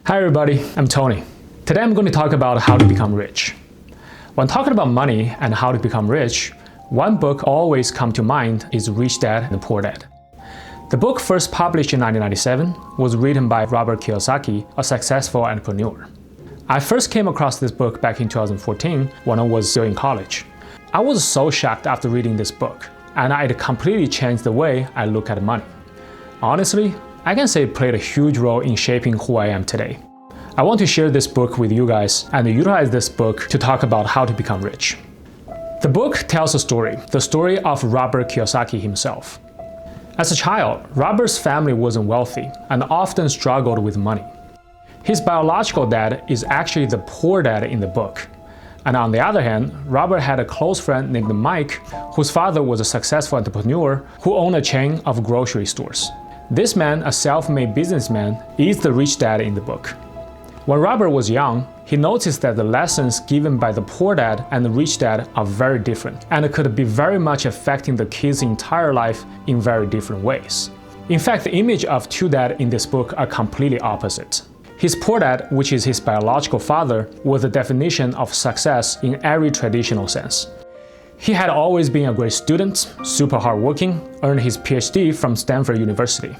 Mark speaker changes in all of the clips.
Speaker 1: Hi everybody, I'm Tony. Today I'm going to talk about how to become rich. When talking about money and how to become rich, one book always comes to mind is Rich Dad and Poor Dad. The book, first published in 1997, was written by Robert Kiyosaki, a successful entrepreneur. I first came across this book back in 2014 when I was still in college. I was so shocked after reading this book, and it completely changed the way I look at money. Honestly, I can say it played a huge role in shaping who I am today. I want to share this book with you guys and utilize this book to talk about how to become rich. The book tells the story of Robert Kiyosaki himself. As a child, Robert's family wasn't wealthy and often struggled with money. His biological dad is actually the poor dad in the book. And on the other hand, Robert had a close friend named Mike, whose father was a successful entrepreneur who owned a chain of grocery stores. This man, a self-made businessman, is the rich dad in the book. When Robert was young, he noticed that the lessons given by the poor dad and the rich dad are very different and could be very much affecting the kid's entire life in very different ways. In fact, the image of two dads in this book are completely opposite. His poor dad, which is his biological father, was the definition of success in every traditional sense. He had always been a great student, super hardworking, earned his PhD from Stanford University.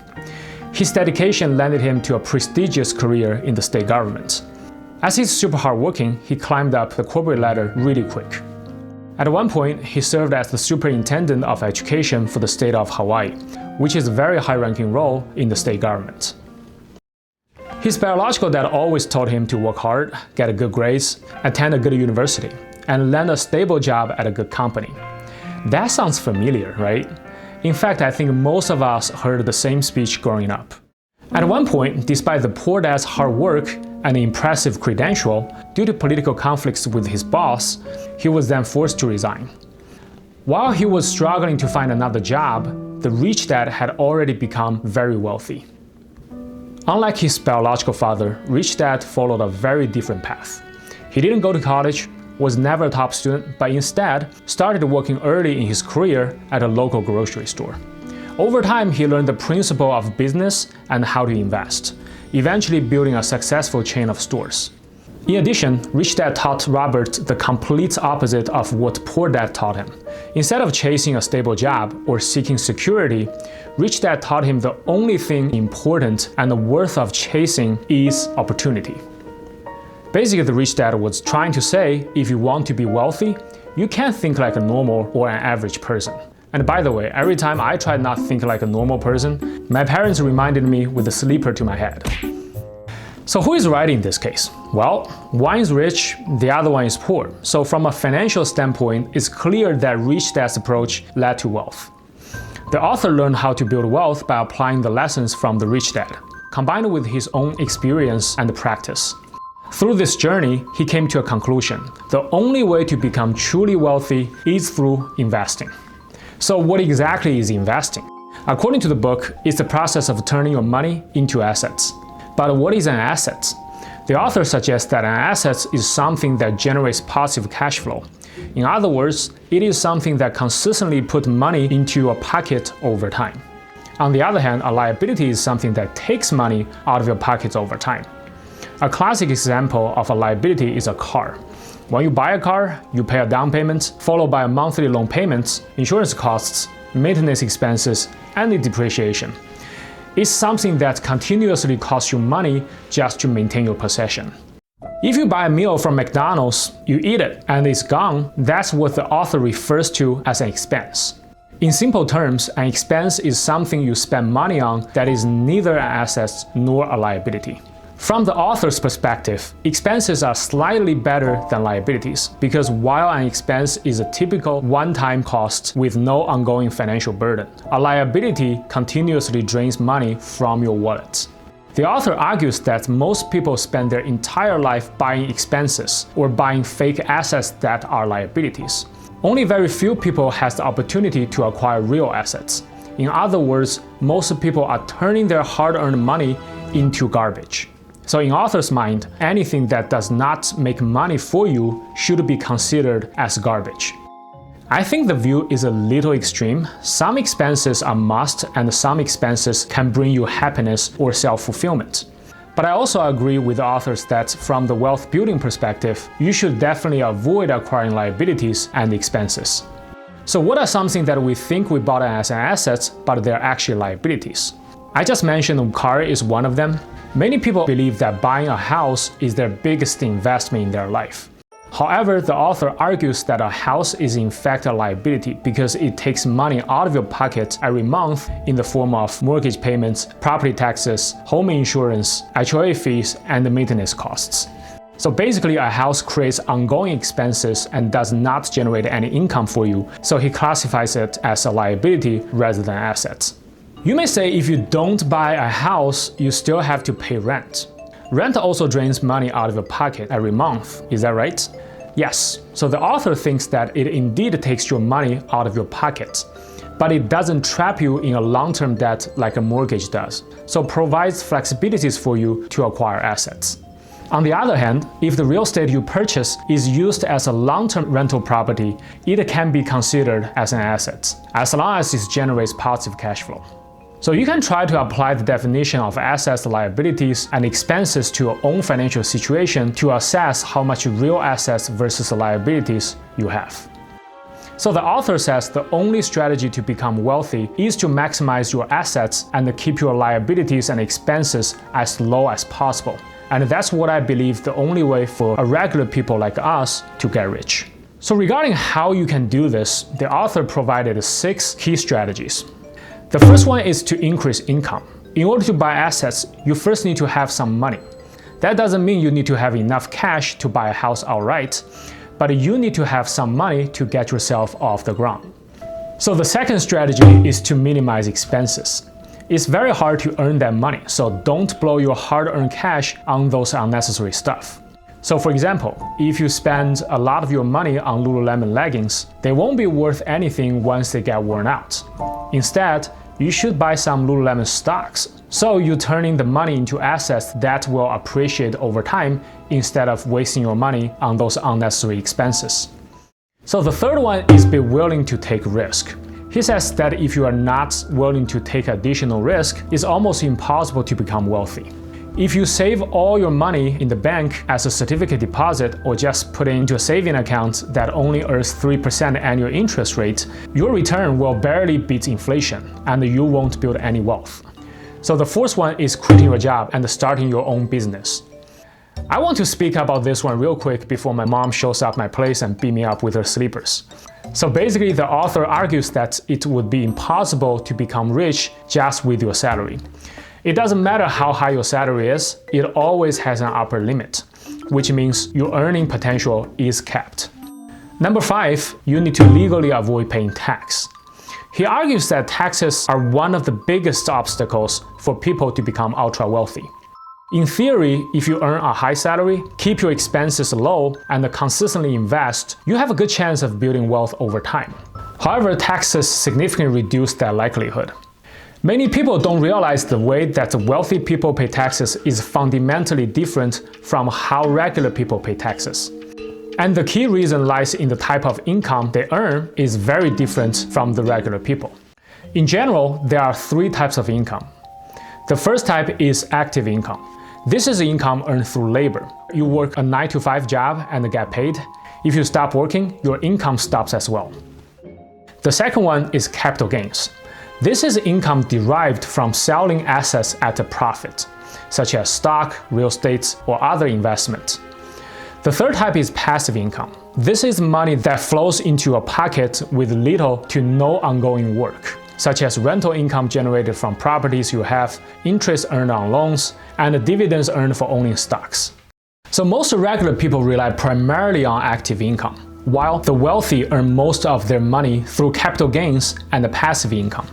Speaker 1: His dedication landed him to a prestigious career in the state government. As he's super hardworking, he climbed up the corporate ladder really quick. At one point, he served as the superintendent of education for the state of Hawaii, which is a very high-ranking role in the state government. His biological dad always told him to work hard, get good grades, attend a good university, and land a stable job at a good company. That sounds familiar, right? In fact, I think most of us heard the same speech growing up. At one point, despite the poor dad's hard work and impressive credential, due to political conflicts with his boss, he was then forced to resign. While he was struggling to find another job, the rich dad had already become very wealthy. Unlike his biological father, rich dad followed a very different path. He didn't go to college, was never a top student, but instead started working early in his career at a local grocery store. Over time, he learned the principle of business and how to invest, eventually building a successful chain of stores. In addition, rich dad taught Robert the complete opposite of what poor dad taught him. Instead of chasing a stable job or seeking security, rich dad taught him the only thing important and worth of chasing is opportunity. Basically, the rich dad was trying to say, if you want to be wealthy, you can't think like a normal or an average person. And by the way, every time I tried not to think like a normal person, my parents reminded me with a sleeper to my head. So who is right in this case? Well, one is rich, the other one is poor. So from a financial standpoint, it's clear that rich dad's approach led to wealth. The author learned how to build wealth by applying the lessons from the rich dad, combined with his own experience and practice. Through this journey, he came to a conclusion. The only way to become truly wealthy is through investing. So what exactly is investing? According to the book, it's the process of turning your money into assets. But what is an asset? The author suggests that an asset is something that generates positive cash flow. In other words, it is something that consistently puts money into your pocket over time. On the other hand, a liability is something that takes money out of your pockets over time. A classic example of a liability is a car. When you buy a car, you pay a down payment, followed by a monthly loan payments, insurance costs, maintenance expenses, and the depreciation. It's something that continuously costs you money just to maintain your possession. If you buy a meal from McDonald's, you eat it, and it's gone, that's what the author refers to as an expense. In simple terms, an expense is something you spend money on that is neither an asset nor a liability. From the author's perspective, expenses are slightly better than liabilities because while an expense is a typical one-time cost with no ongoing financial burden, a liability continuously drains money from your wallet. The author argues that most people spend their entire life buying expenses or buying fake assets that are liabilities. Only very few people has the opportunity to acquire real assets. In other words, most people are turning their hard-earned money into garbage. So in author's mind, anything that does not make money for you should be considered as garbage. I think the view is a little extreme. Some expenses are must and some expenses can bring you happiness or self-fulfillment. But I also agree with the authors that from the wealth building perspective, you should definitely avoid acquiring liabilities and expenses. So what are something that we think we bought as assets, but they're actually liabilities? I just mentioned a car is one of them. Many people believe that buying a house is their biggest investment in their life. However, the author argues that a house is in fact a liability because it takes money out of your pocket every month in the form of mortgage payments, property taxes, home insurance, HOA fees, and maintenance costs. So basically, a house creates ongoing expenses and does not generate any income for you, so he classifies it as a liability rather than assets. You may say if you don't buy a house, you still have to pay rent. Rent also drains money out of your pocket every month, is that right? Yes, so the author thinks that it indeed takes your money out of your pocket, but it doesn't trap you in a long-term debt like a mortgage does, so provides flexibilities for you to acquire assets. On the other hand, if the real estate you purchase is used as a long-term rental property, it can be considered as an asset, as long as it generates positive cash flow. So you can try to apply the definition of assets, liabilities, and expenses to your own financial situation to assess how much real assets versus liabilities you have. So the author says the only strategy to become wealthy is to maximize your assets and keep your liabilities and expenses as low as possible. And that's what I believe the only way for a regular people like us to get rich. So regarding how you can do this, the author provided 6 key strategies. The first one is to increase income. In order to buy assets, you first need to have some money. That doesn't mean you need to have enough cash to buy a house outright, but you need to have some money to get yourself off the ground. So the second strategy is to minimize expenses. It's very hard to earn that money, so don't blow your hard-earned cash on those unnecessary stuff. So for example, if you spend a lot of your money on Lululemon leggings, they won't be worth anything once they get worn out. Instead, you should buy some Lululemon stocks, so you're turning the money into assets that will appreciate over time instead of wasting your money on those unnecessary expenses. So the third one is be willing to take risk. He says that if you are not willing to take additional risk, it's almost impossible to become wealthy. If you save all your money in the bank as a certificate deposit or just put it into a saving account that only earns 3% annual interest rate, your return will barely beat inflation and you won't build any wealth. So the fourth one is quitting your job and starting your own business. I want to speak about this one real quick before my mom shows up my place and beat me up with her slippers. So basically, the author argues that it would be impossible to become rich just with your salary. It doesn't matter how high your salary is, it always has an upper limit, which means your earning potential is capped. Number 5, you need to legally avoid paying tax. He argues that taxes are one of the biggest obstacles for people to become ultra wealthy. In theory, if you earn a high salary, keep your expenses low, and consistently invest, you have a good chance of building wealth over time. However, taxes significantly reduce that likelihood. Many people don't realize the way that wealthy people pay taxes is fundamentally different from how regular people pay taxes. And the key reason lies in the type of income they earn is very different from the regular people. In general, there are 3 types of income. The first type is active income. This is income earned through labor. You work a 9-to-5 job and get paid. If you stop working, your income stops as well. The second one is capital gains. This is income derived from selling assets at a profit, such as stock, real estate, or other investment. The third type is passive income. This is money that flows into your pocket with little to no ongoing work, such as rental income generated from properties you have, interest earned on loans, and dividends earned for owning stocks. So most regular people rely primarily on active income, while the wealthy earn most of their money through capital gains and passive income.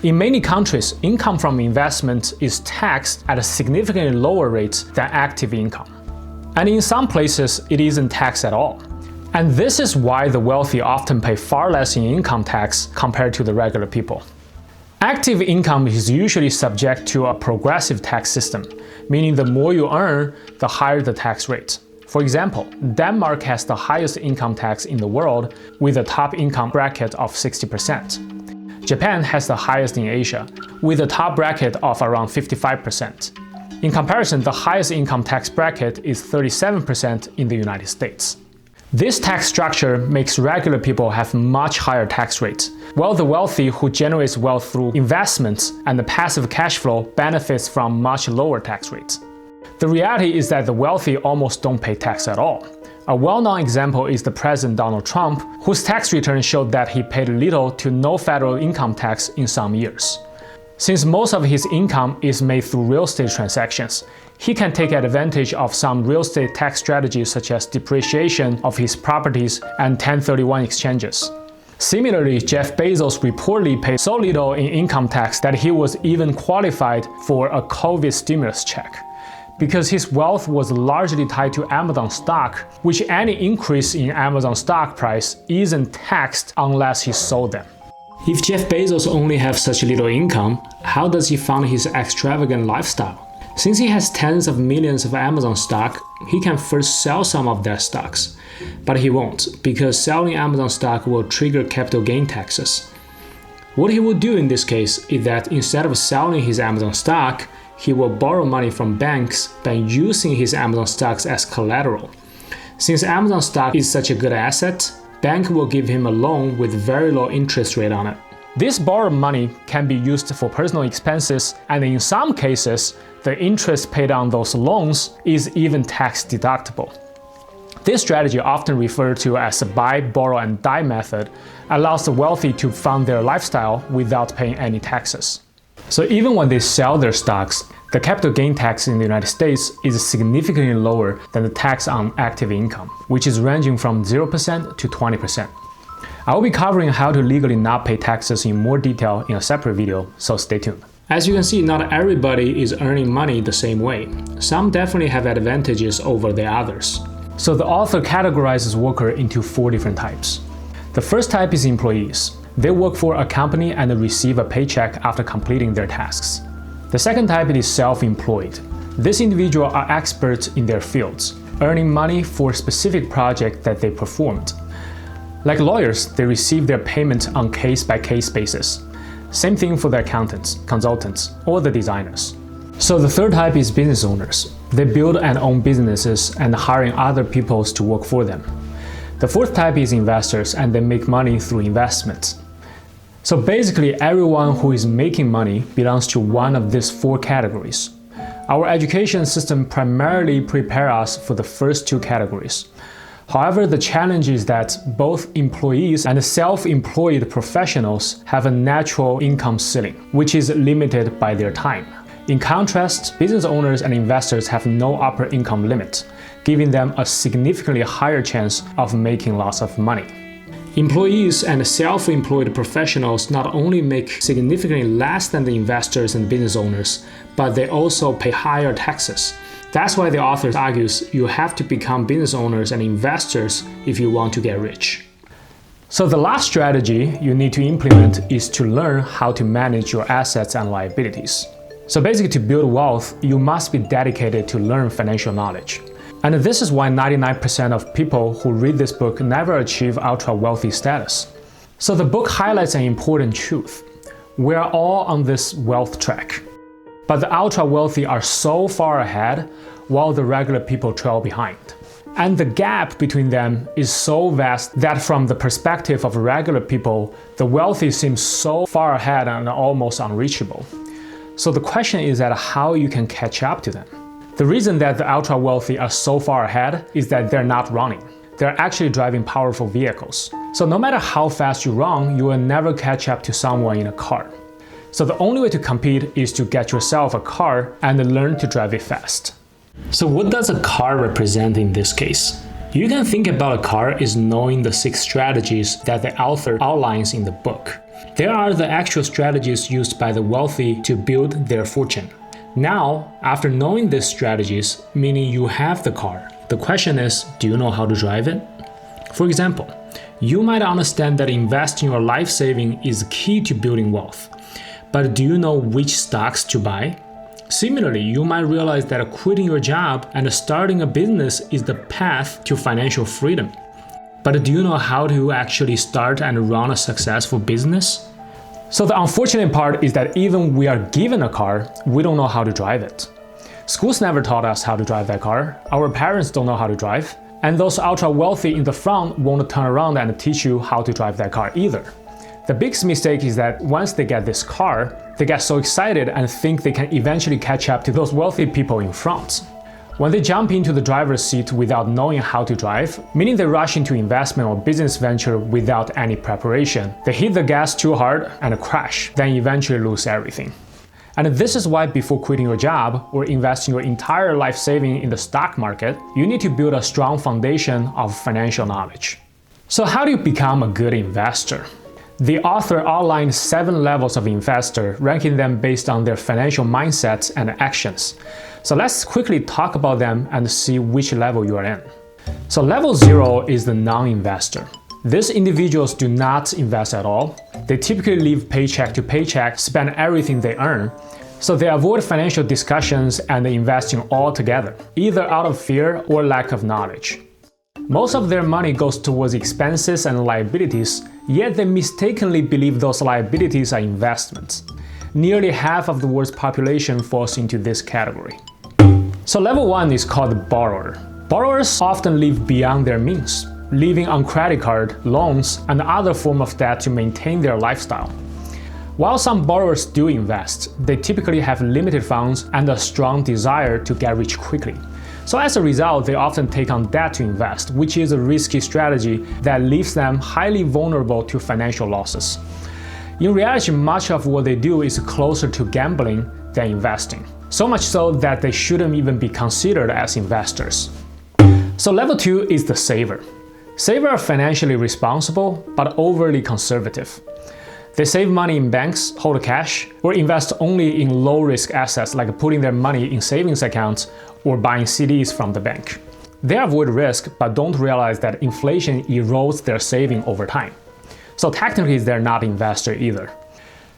Speaker 1: In many countries, income from investment is taxed at a significantly lower rate than active income. And in some places, it isn't taxed at all. And this is why the wealthy often pay far less in income tax compared to the regular people. Active income is usually subject to a progressive tax system, meaning the more you earn, the higher the tax rate. For example, Denmark has the highest income tax in the world with a top income bracket of 60%. Japan has the highest in Asia, with a top bracket of around 55%. In comparison, the highest income tax bracket is 37% in the United States. This tax structure makes regular people have much higher tax rates, while the wealthy who generates wealth through investments and the passive cash flow benefits from much lower tax rates. The reality is that the wealthy almost don't pay tax at all. A well-known example is the President Donald Trump, whose tax return showed that he paid little to no federal income tax in some years. Since most of his income is made through real estate transactions, he can take advantage of some real estate tax strategies such as depreciation of his properties and 1031 exchanges. Similarly, Jeff Bezos reportedly paid so little in income tax that he was even qualified for a COVID stimulus check, because his wealth was largely tied to Amazon stock, which any increase in Amazon stock price isn't taxed unless he sold them. If Jeff Bezos only has such little income, how does he fund his extravagant lifestyle? Since he has tens of millions of Amazon stock, he can first sell some of their stocks. But he won't, because selling Amazon stock will trigger capital gain taxes. What he will do in this case is that instead of selling his Amazon stock, he will borrow money from banks by using his Amazon stocks as collateral. Since Amazon stock is such a good asset, bank will give him a loan with very low interest rate on it. This borrowed money can be used for personal expenses, and in some cases, the interest paid on those loans is even tax deductible. This strategy, often referred to as the buy, borrow, and die method, allows the wealthy to fund their lifestyle without paying any taxes. So even when they sell their stocks, the capital gain tax in the United States is significantly lower than the tax on active income, which is ranging from 0% to 20%. I will be covering how to legally not pay taxes in more detail in a separate video, so stay tuned. As you can see, not everybody is earning money the same way. Some definitely have advantages over the others. So the author categorizes workers into 4 different types. The first type is employees. They work for a company and receive a paycheck after completing their tasks. The second type is self-employed. These individuals are experts in their fields, earning money for a specific project that they performed. Like lawyers, they receive their payment on case-by-case basis. Same thing for the accountants, consultants, or the designers. So the third type is business owners. They build and own businesses and hiring other people to work for them. The fourth type is investors, and they make money through investments. So basically, everyone who is making money belongs to one of these 4 categories. Our education system primarily prepares us for the first 2 categories. However, the challenge is that both employees and self-employed professionals have a natural income ceiling, which is limited by their time. In contrast, business owners and investors have no upper income limit, giving them a significantly higher chance of making lots of money. Employees and self-employed professionals not only make significantly less than the investors and business owners, but they also pay higher taxes. That's why the author argues you have to become business owners and investors if you want to get rich. So the last strategy you need to implement is to learn how to manage your assets and liabilities. So basically, to build wealth, you must be dedicated to learn financial knowledge. And this is why 99% of people who read this book never achieve ultra-wealthy status. So the book highlights an important truth. We are all on this wealth track. But the ultra-wealthy are so far ahead, while the regular people trail behind. And the gap between them is so vast that from the perspective of regular people, the wealthy seem so far ahead and almost unreachable. So the question is that how you can catch up to them. The reason that the ultra-wealthy are so far ahead is that they're not running. They're actually driving powerful vehicles. So no matter how fast you run, you will never catch up to someone in a car. So the only way to compete is to get yourself a car and learn to drive it fast. So what does a car represent in this case? You can think about a car as knowing the 6 strategies that the author outlines in the book. There are the actual strategies used by the wealthy to build their fortune. Now, after knowing these strategies, meaning you have the car, the question is, do you know how to drive it? For example, you might understand that investing your life saving is key to building wealth. But do you know which stocks to buy? Similarly, you might realize that quitting your job and starting a business is the path to financial freedom. But do you know how to actually start and run a successful business? So the unfortunate part is that even we are given a car, we don't know how to drive it. Schools never taught us how to drive that car. Our parents don't know how to drive. And those ultra wealthy in the front won't turn around and teach you how to drive that car either. The biggest mistake is that once they get this car, they get so excited and think they can eventually catch up to those wealthy people in front. When they jump into the driver's seat without knowing how to drive, meaning they rush into investment or business venture without any preparation, they hit the gas too hard and crash, then eventually lose everything. And this is why before quitting your job or investing your entire life saving in the stock market, you need to build a strong foundation of financial knowledge. So how do you become a good investor? The author outlined 7 levels of investor, ranking them based on their financial mindsets and actions. So let's quickly talk about them and see which level you are in. So level 0 is the non-investor. These individuals do not invest at all. They typically live paycheck to paycheck, spend everything they earn. So they avoid financial discussions and investing altogether, either out of fear or lack of knowledge. Most of their money goes towards expenses and liabilities, yet they mistakenly believe those liabilities are investments. Nearly half of the world's population falls into this category. So level 1 is called borrower. Borrowers often live beyond their means, living on credit card, loans, and other forms of debt to maintain their lifestyle. While some borrowers do invest, they typically have limited funds and a strong desire to get rich quickly. So as a result, they often take on debt to invest, which is a risky strategy that leaves them highly vulnerable to financial losses. In reality, much of what they do is closer to gambling than investing. So much so that they shouldn't even be considered as investors. So level 2 is the saver. Savers are financially responsible but overly conservative. They save money in banks, hold cash, or invest only in low-risk assets like putting their money in savings accounts or buying CDs from the bank. They avoid risk but don't realize that inflation erodes their saving over time. So technically they're not investors either.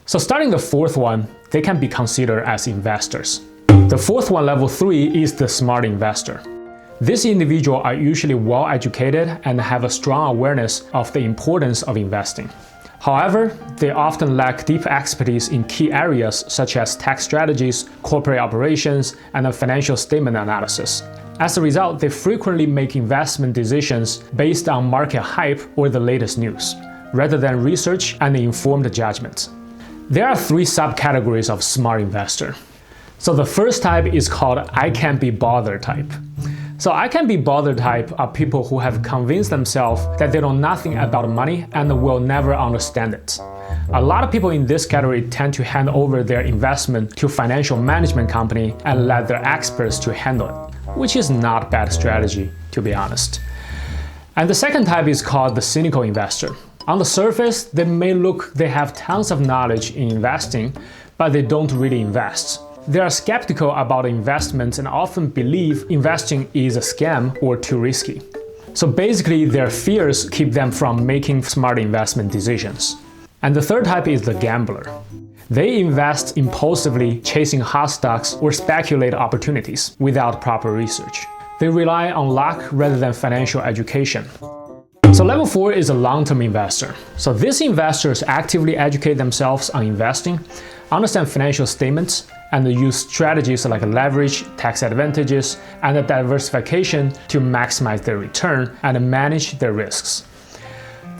Speaker 1: So starting the 4th one, they can be considered as investors. The 4th one, level 3, is the smart investor. These individuals are usually well educated and have a strong awareness of the importance of investing. However, they often lack deep expertise in key areas such as tax strategies, corporate operations, and financial statement analysis. As a result, they frequently make investment decisions based on market hype or the latest news, rather than research and informed judgment. There are 3 subcategories of smart investor. So the first type is called I can't be bothered type. So I can't be bothered type are people who have convinced themselves that they know nothing about money and will never understand it. A lot of people in this category tend to hand over their investment to financial management company and let their experts to handle it, which is not a bad strategy, to be honest. And the second type is called the cynical investor. On the surface, they may look they have tons of knowledge in investing, but they don't really invest. They are skeptical about investments and often believe investing is a scam or too risky. So basically, their fears keep them from making smart investment decisions. And the third type is the gambler. They invest impulsively, chasing hot stocks or speculate opportunities without proper research. They rely on luck rather than financial education. So level 4 is a long-term investor. So these investors actively educate themselves on investing, understand financial statements, and use strategies like leverage, tax advantages, and diversification to maximize their return and manage their risks.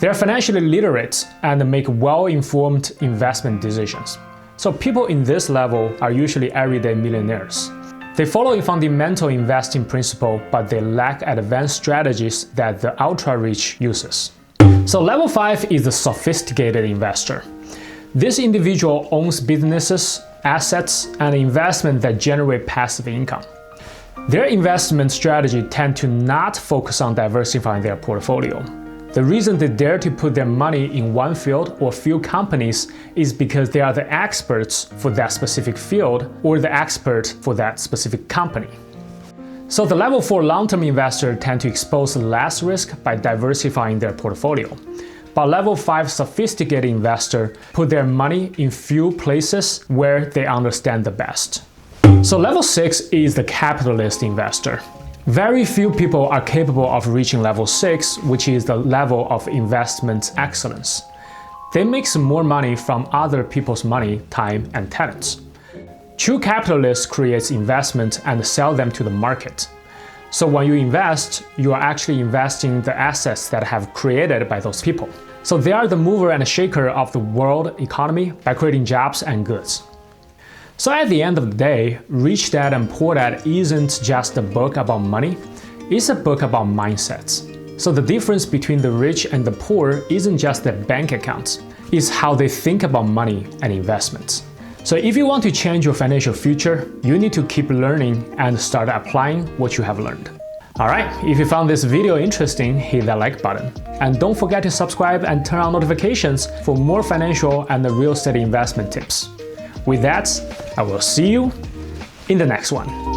Speaker 1: They are financially literate and make well-informed investment decisions. So people in this level are usually everyday millionaires. They follow a fundamental investing principle, but they lack advanced strategies that the ultra-rich uses. So level 5 is the sophisticated investor. This individual owns businesses, assets, and investments that generate passive income. Their investment strategy tend to not focus on diversifying their portfolio. The reason they dare to put their money in one field or few companies is because they are the experts for that specific field or the expert for that specific company. So the level 4 long-term investors tend to expose less risk by diversifying their portfolio. But level 5 sophisticated investors put their money in few places where they understand the best. So level 6 is the capitalist investor. Very few people are capable of reaching level 6, which is the level of investment excellence. They make more money from other people's money, time, and talents. True capitalists create investment and sell them to the market. So when you invest, you are actually investing the assets that have created by those people. So they are the mover and shaker of the world economy by creating jobs and goods. So at the end of the day, Rich Dad and Poor Dad isn't just a book about money, it's a book about mindsets. So the difference between the rich and the poor isn't just their bank accounts, it's how they think about money and investments. So if you want to change your financial future, you need to keep learning and start applying what you have learned. Alright, if you found this video interesting, hit that like button. And don't forget to subscribe and turn on notifications for more financial and real estate investment tips. With that, I will see you in the next one.